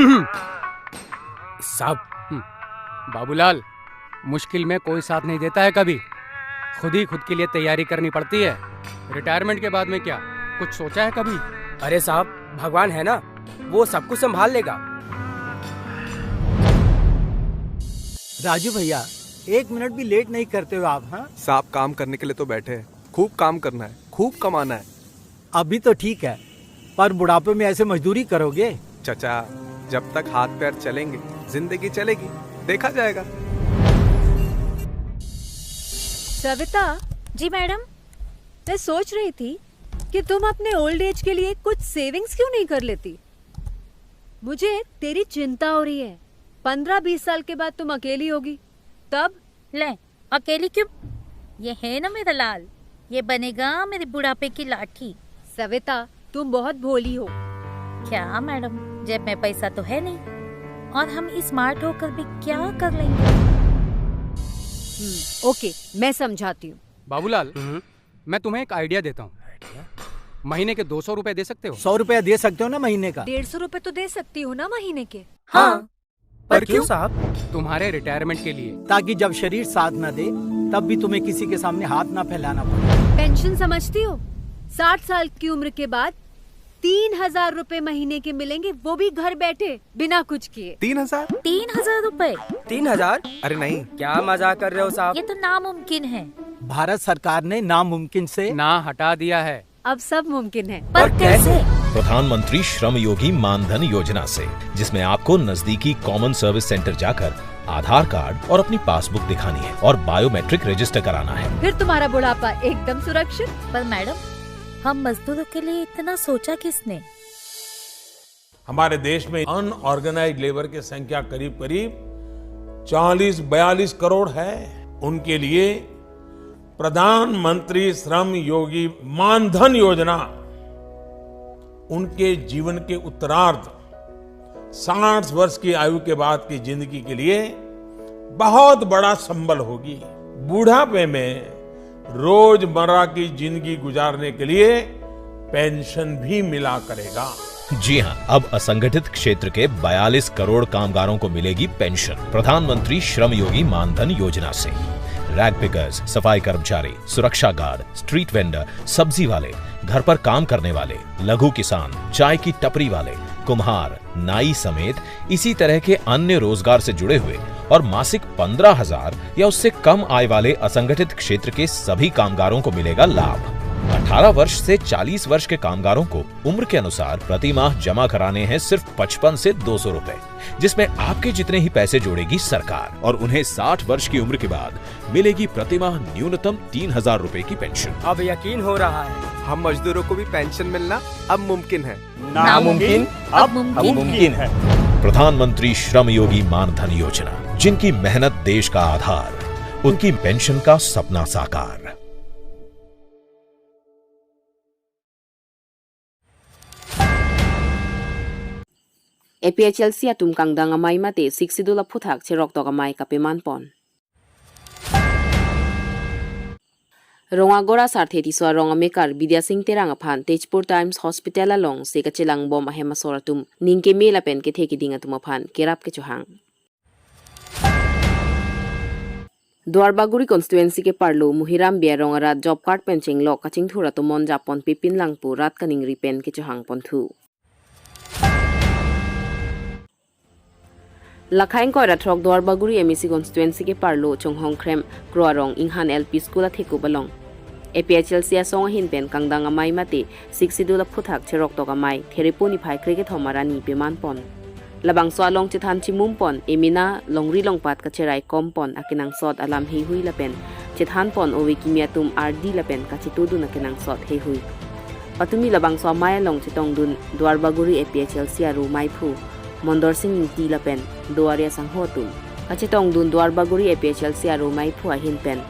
साहब, बाबूलाल, मुश्किल में कोई साथ नहीं देता है कभी, खुद ही खुद के लिए तैयारी करनी पड़ती है। रिटायरमेंट के बाद में क्या कुछ सोचा है कभी? अरे साहब, भगवान है ना, वो सब कुछ संभाल लेगा। राजू भैया, 1 मिनट भी लेट नहीं करते हो आप? हाँ साहब, काम करने के लिए तो बैठे हैं। खूब काम करना है, खूब कमाना है। अभी तो ठीक है, पर बुढ़ापे में ऐसे मजदूरी करोगे? चचा, जब तक हाथ पैर चलेंगे जिंदगी चलेगी, देखा जाएगा। सविता जी मैडम, मैं सोच रही थी कि तुम अपने ओल्ड एज के लिए कुछ सेविंग्स क्यों नहीं कर लेती। मुझे तेरी चिंता हो रही है। 15-20 साल के बाद तुम अकेली होगी, तब? ले, अकेली क्यों? ये है ना मेरा लाल, ये बनेगा मेरे बुढ़ापे की लाठी। सविता, तुम बहुत भोली हो। क्या मैडम, जेब में पैसा तो है नहीं, और हम स्मार्ट होकर भी क्या कर लेंगे। ओके, मैं समझाती हूँ। बाबूलाल, मैं तुम्हें एक आइडिया देता हूँ। महीने के 200 रुपए दे सकते हो? 100 रुपया दे सकते हो ना महीने का? 150 रुपए तो दे सकती हो ना महीने के? हाँ, पर क्यों साहब? तुम्हारे रिटायरमेंट के लिए, ताकि जब शरीर साथ न दे तब भी तुम्हें किसी के सामने हाथ ना फैलाना पड़े। पेंशन समझती हो? 60 साल की उम्र के बाद 3000 रुपए महीने के मिलेंगे, वो भी घर बैठे बिना कुछ किए। 3000? 3000 रुपए? 3000? अरे नहीं, क्या मजाक कर रहे हो साहब? ये तो नामुमकिन है। भारत सरकार ने नामुमकिन से ना हटा दिया है। अब सब मुमकिन है। पर कैसे? प्रधानमंत्री श्रम योगी मानधन योजना से, जिसमें आपको नजदीकी कॉमन सर्विस सेंटर जाकर आधार कार्ड और अपनी पासबुक दिखानी है और बायोमेट्रिक रजिस्टर कराना है। फिर तुम्हारा बुढ़ापा एकदम सुरक्षित। पर मैडम, हम मजदूरों के लिए इतना सोचा किसने? हमारे देश में अनऑर्गेनाइज्ड लेबर की संख्या करीब करीब 40-42 करोड़ है। उनके लिए प्रधानमंत्री श्रम योगी मानधन योजना उनके जीवन के उत्तरार्ध 60 वर्ष की आयु के बाद की जिंदगी के लिए बहुत बड़ा संबल होगी। बुढ़ापे में रोजमर्रा की जिंदगी गुजारने के लिए पेंशन भी मिला करेगा। जी हां, अब असंगठित क्षेत्र के 42 करोड़ कामगारों को मिलेगी पेंशन प्रधानमंत्री श्रम योगी मानधन योजना से। रैग पिकर्स, सफाई कर्मचारी, सुरक्षा गार्ड, स्ट्रीट वेंडर, सब्जी वाले, घर पर काम करने वाले, लघु किसान, चाय की टपरी वाले, कुम्हार, नाई समेत इसी तरह के अन्य रोजगार से जुड़े हुए और मासिक 15,000 या उससे कम आय वाले असंगठित क्षेत्र के सभी कामगारों को मिलेगा लाभ। 18 वर्ष से 40 वर्ष के कामगारों को उम्र के अनुसार प्रति माह जमा कराने हैं सिर्फ 55 से 200 रुपए, जिसमें आपके जितने ही पैसे जोड़ेगी सरकार, और उन्हें 60 वर्ष की उम्र के बाद मिलेगी प्रति माह न्यूनतम 3,000 रुपए की पेंशन। अब यकीन हो रहा है, हम मजदूरों को भी पेंशन मिलना अब मुमकिन है। नामुमकिन अब मुमकिन है। प्रधानमंत्री श्रम योगी मानधन योजना, जिनकी मेहनत देश का आधार, उनकी पेंशन का सपना साकार। APHLC atum kangdang amai mate 60 la phuthak cherok tok amai kapeman pon. Ronga gora sartheti so ronga mekar Vidya Singh terang aphan Tejpur Times Hospital along seka chelang bom ahema soratum ningke mela pen ke theki dinga tum aphan kerap ke chohang. Dwarbaguri constituency ke parlo Muhiram bia ronga rat job card penching lok kaching thura to mon japon pipin langpu rat kaning ripen ke chohang ponthu. Lakhain ko rathok Dwarbaguri MEC constituency ke parlo chonghong krem kroarong inghan LP school atheku balong. APHLC asong hin pen kangdang amai mate 60 la phuthak cherok tok amai thereponi phai krike thomarani peman pon. Labang so along chithan chimum pon emina longri longpat ka cherai kompon akinang sot alam hi hui lapen chithan pon owe kimiatum RD lapen ka chitudu na kinang sot he hui. Patumi labang so maya long chitong dun Dwarbaguri APHLC aru maiphu Mondor Singh Niti Lapen, Duaria Sanghotum. Kachitong dun Dwarbaguri APHLC aru maipu ahin pen.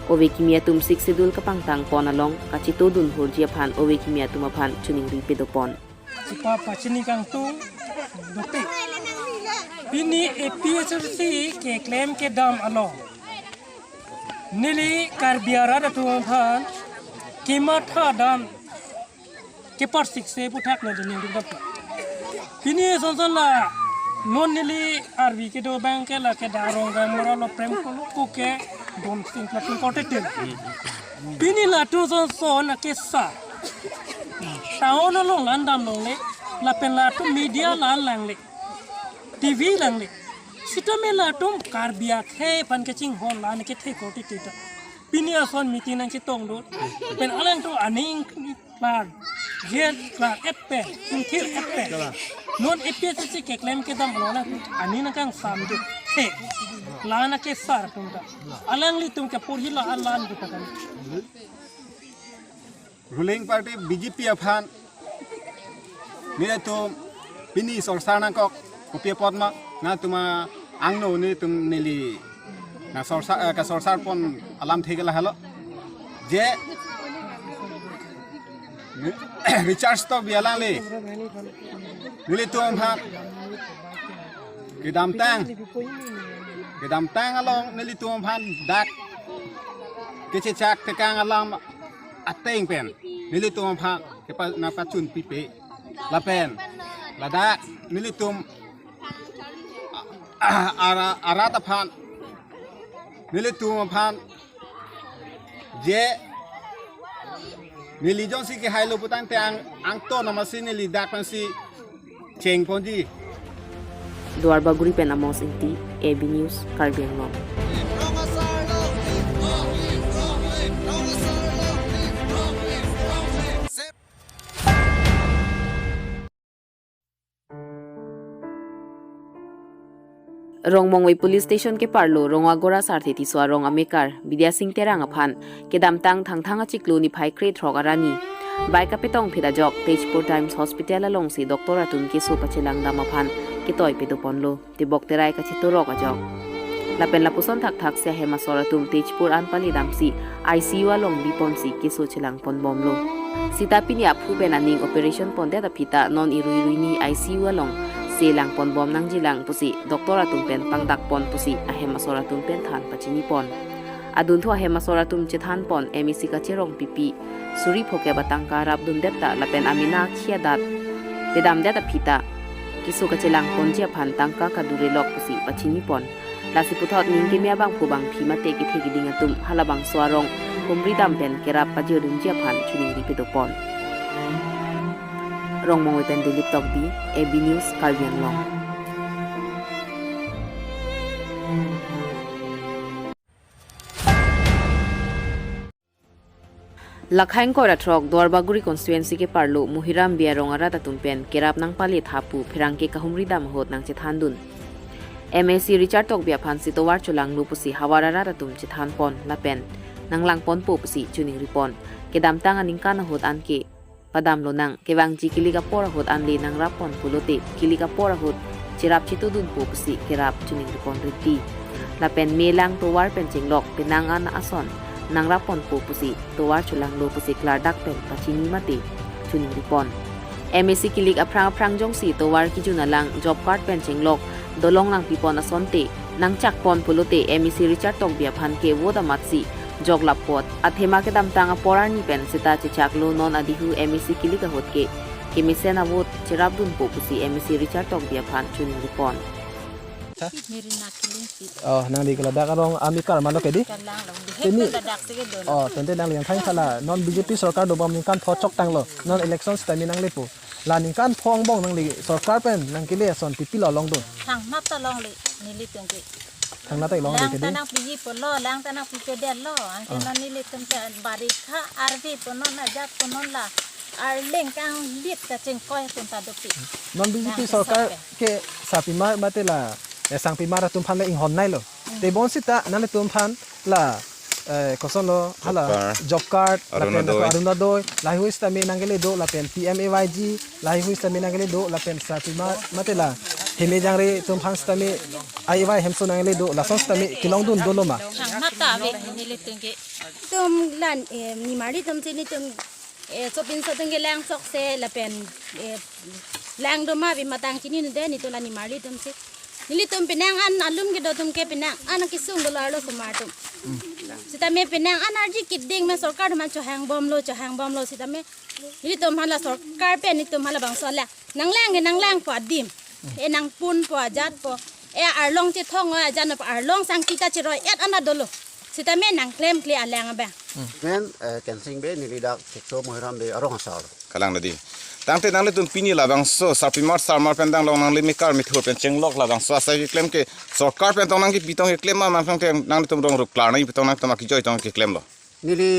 Owe kimiatum 60 kapangtang pon along, kachito dun hurji aphan owe kimiatum aphan chuning ripedo pon. Sipa pachini kang tu, dokte. Bini APHLC ke claim ke dam along. Nili karbiara datu aphan, kimat ha dam. Kepar 6 puthak na dunia dukap. Kini sonson la non nili arbi ke do bang ke la ke darong ga mora lo prem ko ke dom sing la pin kotetel bini la tu so na ke sa taon lo landam lo le la pen la tu media la lang le tv lang le sita me la tum karbia the pan ke ching hon la ne ke the kotetel bini ason mitin ang chitong do pen alang to aning plan jet plan eppe thir eppe non eppe se ke claim ke dam lo na ani na kang sam do he la na ke sar tum ta alang li tum ke purhi la alan do ta ruling party BJP afan nilai tu bini sorsana kok kopia potma na tuma angno ni tum nili na sorsar pon alam thegela halo je recharge to biala le nili tu amhat kedam tang along nili tu amhat dak kececak tekang alam ateng pen nili tu amhat ke na pacun pipe la pen la dak nili tum arata phan nili tu phan je nili jonsi ke hailo putang te ang to namasi nili dak pansi cheng ponji Dwar Baguri pen Amos Inti AB News Karbi Anglong Rong Mongwei Police Station ke parlo rongwa gora sarthi ti swa rong amekar Bidya Singh terang aphan ke damtang thangthanga chiklu ni phai kre throgarani bai ka petong phida jok Tejpur Times Hospital along si Dr. Atun ke so pachelang dam aphan ke toy pe do ponlo ti bokterai ka chitorok ajok lapen lapuson thak thak se hema soratum Tejpur anpali damsi ICU along biponsi ke so chelang pon bomlo sitapini aphu benaning operation ponde da phita non iruini ICU along selang pon bom nang jilang pusi Dr. Atum pen pangdak pon pusi ahema soratum pen than pachini pon adun tho ahema soratum chithan pon MEC ka cherong pipi suri phoke batang karap dun detta lapen amina khiadat pedam deta phita kisu ka chelang pon je phan tangka ka dure lok pusi pachini pon lasi puthot ning ke mya bang phubang phima te ki thegi ding atum halabang swarong kumri dam pen kerap pa je dun je phan chuning ri pedo pon Rong Mongwei pen Dilip Tokdi AB News Karbi Anglong Lakhain ko ratrok Dwar Baguri constituency ke parlo Muhiram Biarong arata tumpen kerap nang pali thapu phirang ke kahumri dam hot nang chithandun MSC Richard Tok bia phan sitowar chulang lupusi hawarara ratum chithan pon lapen nang lang pon pu pusi chuning ripon ke damtang aning kana hot anke padam lo nang kewang ji kilika pora hot anli nang rapon pulote kilika pora hot chirap chitudun pu pusi kerap chuning ripon riti lapen melang towar pen chinglok pinang an ason nang rapon pu pusi towar chulang lo pusi klardak pen pachini mate chuning ripon MSC kilik aprang jongsi towar ki junalang job card pen chinglok dolong lang pipon asonte nang chakpon pulote MEC Richard Tok bia phan ke woda matsi joglap pot athema ke damtang porani pen sita chichaklo non adihu MEC kilika hotke kemisena vot chirabdun popusi MEC Richard Tok bia phan chuning ripon nang di kala dakarong ami kar mano kedi ini tente nang liang thain khala non BJP sarkar do bam kan thochok tanglo non elections time nang lepo laning kan phong bong nang li sarkar pen nang kile son pipi lo long do thang map ta long le ni li tengke thang na tai long le kedi lang tanang piji polo lang tanang pipe del lo angke non ni li tengke bari kha arvi ponon na jat ponon la ar leng kang lit ta cheng koi pun ta dopi non BJP sarkar ke sapima batela sang pimara tum phan le ing hon nai lo te bon sita nan le tum phan la koson lo hala job card la pen aruna doi lai hui sta me nangele do la pen PMAYG lai hui sta me nangele do la pen sapima matela heme jangre tum phan sta me aiwai hemso nangele do la son sta me kilong dun do lo ma mata ve ni le tengke tum lan ni mari tum chini tum so pin so tengke lang sok se la pen lang do ma bi matang chini ne de ni to la ni mari tum se nili tum pinang an alum ke do tum ke pinang an kisung do larlo sumatum sita me pinang an arji kidding me sarkar man cho hang bom lo sita me nili tum hala sarkar pe ni tum hala bang so la nang lang pa dim nang pun po ajat po arlong che thong ajan po arlong sang kita che roi ana dolo sita me nang claim clear alang ba men ken sing be ni lidak sekso mohram be arong sar kalang nadi tang te nang le tum pini labang so sarpimar sarmar pendang long nang le mikar mithur pen chenglok labang so sai claim ke sarkar pen tong nang ki pitong ke claim ma mang te nang le tum rong ruk klar nai pitong nang tama ki joy tong ke claim lo ni li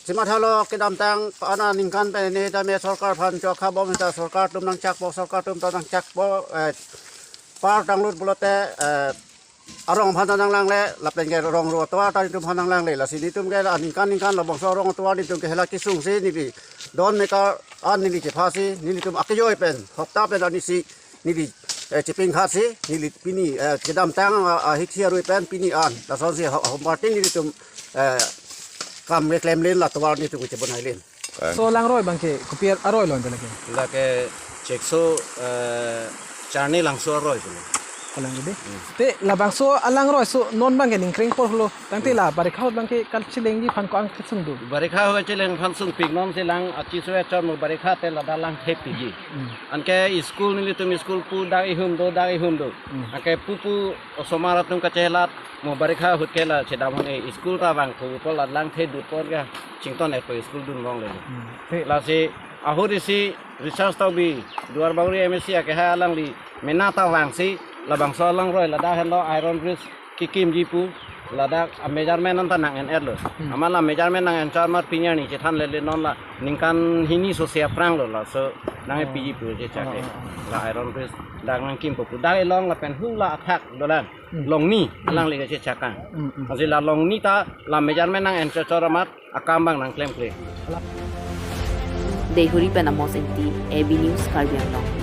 sima thalo ke dam tang ana ningkan pe ne ta me sarkar phan cho kha bom ta sarkar tum nang chak bo sarkar tum ta nang chak bo par tang lut bulote arong phan nang lang le la pen ke rong ro to ta tum phan nang lang le la si ni tum ke la ningkan la bong so rong to ni tum ke hela ki sung se ni bi don me ka an ni li ke pha si ni li tum akjoy pen hopta pen ani si ni li chiping kha si ni li pini ke dam tang hi thia roi pen pini an la so si hom party ni tum kam reclaim len la to ni tum ke bonai len so lang roi bang ke kopiar aroi lon te la ke check so charni lang so roi alang gede te labang so alang roi so non bang ke ningkring por lo tang te la bare khau bang ke kal chileng ji phan ko ang khsung du bare kha ho chileng phan sung pik nom se lang achi swe chor mo bare kha te la da lang thep pi ji an ke school ni tum school pu da I hum do an ke pu osomara tum ka chelat mo bare kha hut ke la cheda mone school ta bang pu pol la lang the du por ga chington e ko school dun mong le la se ahori si research ta bi duar bagri MSc ke ha lang li menata wang si labang so lang roi lada hello iron bridge kikim jipu lada measurement nan tanang en lo amala measurement nang en charmar pinya ni che than le non la ningkan hini so sia prang lo la so nang pi jipu che chake la iron bridge dang nang kim pu dai long la pen hu la attack dolan long ni alang le che chakang asi la long ni ta la measurement nang en choramat akambang nang claim claim Dehuri Penamos NT AB News Karbiang Long